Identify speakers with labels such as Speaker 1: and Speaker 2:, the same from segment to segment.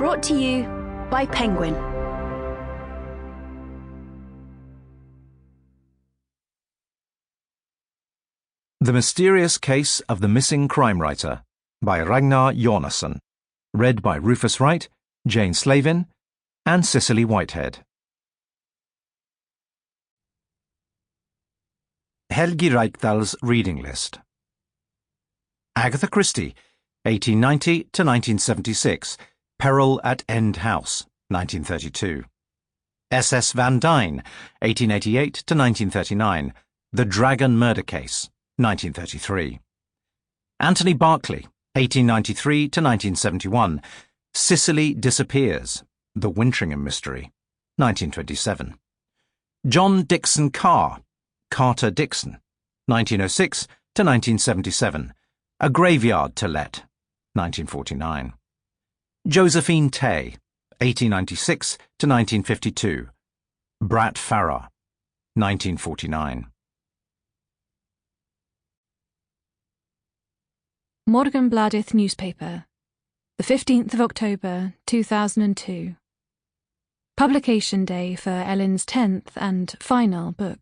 Speaker 1: Brought to you by Penguin.
Speaker 2: The Mysterious Case of the Missing Crime Writer by Ragnar Jónasson. Read by Rufus Wright, Jane Slavin, and Cicely Whitehead. Helgi Reykdal's reading list. Agatha Christie, 1890 to 1976, Peril at End House, 1932. S.S. Van Dyne, 1888 to 1939, The Dragon Murder Case, 1933. Anthony Berkeley, 1893 to 1971, Cicely Disappears, The Wintringham Mystery, 1927. John Dixon Carr, Carter Dixon, 1906 to 1977, A Graveyard to Let, 1949. Josephine Tay, 1896 to 1952, Brat Farrar, 1949.
Speaker 3: Morgenbladet newspaper, the 15th of October, 2002. Publication day for Elín's 10th and final book.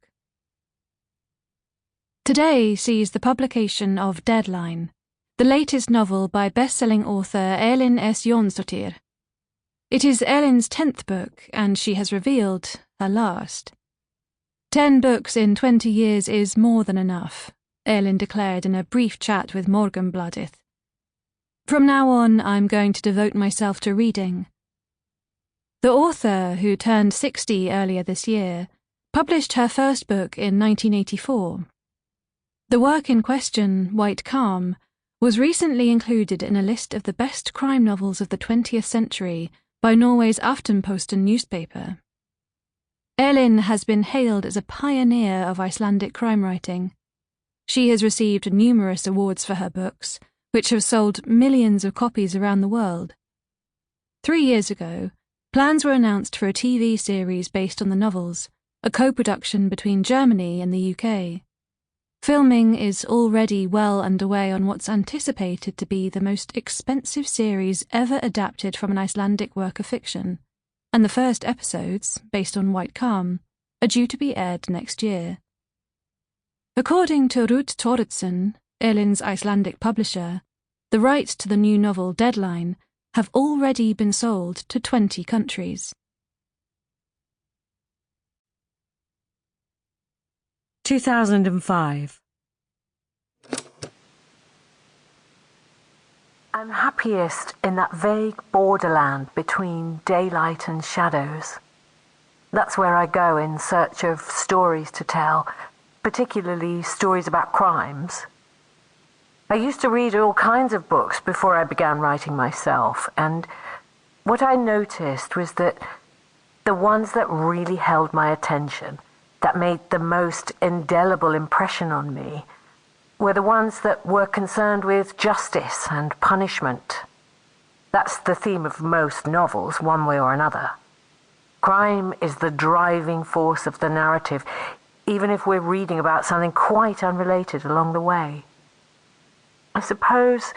Speaker 3: Today sees the publication of Deadline, the latest novel by best-selling author Elín S. Jónsdóttir. It is Elín's 10th book, and she has revealed her last. 10 books in 20 years is more than enough, Elín declared in a brief chat with Morgenbladet. From now on, I'm going to devote myself to reading. The author, who turned 60 earlier this year, published her first book in 1984. The work in question, White Calm, was recently included in a list of the best crime novels of the 20th century by Norway's Aftenposten newspaper. Elín has been hailed as a pioneer of Icelandic crime writing. She has received numerous awards for her books, which have sold millions of copies around the world. 3 years ago, plans were announced for a TV series based on the novels, a co-production between Germany and the UK. Filming is already well underway on what's anticipated to be the most expensive series ever adapted from an Icelandic work of fiction, and the first episodes, based on White Calm, are due to be aired next year. According to Ruth Thoroddsen, Elín's Icelandic publisher, the rights to the new novel Deadline have already been sold to 20 countries.
Speaker 4: 2005. I'm happiest in that vague borderland between daylight and shadows. That's where I go in search of stories to tell, particularly stories about crimes. I used to read all kinds of books before I began writing myself, and what I noticed was that the ones that really held my attention, that made the most indelible impression on me, were the ones that were concerned with justice and punishment. That's the theme of most novels, one way or another. Crime is the driving force of the narrative, even if we're reading about something quite unrelated along the way. I suppose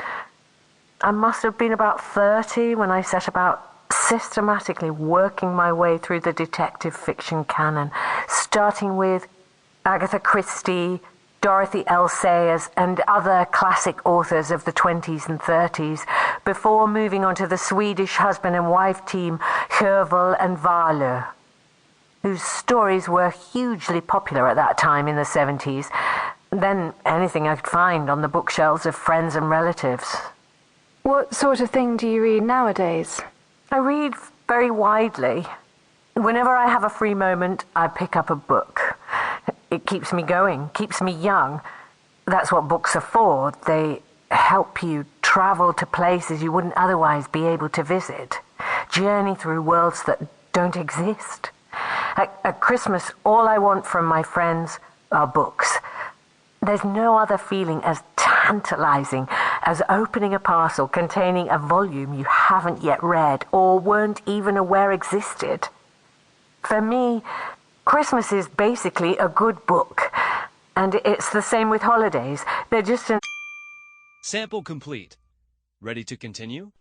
Speaker 4: I must have been about 30 when I set about systematically working my way through the detective fiction canon, starting with Agatha Christie, Dorothy L. Sayers, and other classic authors of the 20s and 30s, before moving on to the Swedish husband and wife team Sjöwall and Wahlöö, whose stories were hugely popular at that time in the 70s, then anything I could find on the bookshelves of friends and relatives.
Speaker 3: What sort of thing do you read nowadays?
Speaker 4: I read very widely. Whenever I have a free moment, I pick up a book. It keeps me going, keeps me young. That's what books are for. They help you travel to places you wouldn't otherwise be able to visit, journey through worlds that don't exist. At Christmas, all I want from my friends are books. There's no other feeling as tantalizing as opening a parcel containing a volume you haven't yet read or weren't even aware existed. For me, Christmas is basically a good book, and it's the same with holidays. They're just
Speaker 5: Sample complete. Ready to continue?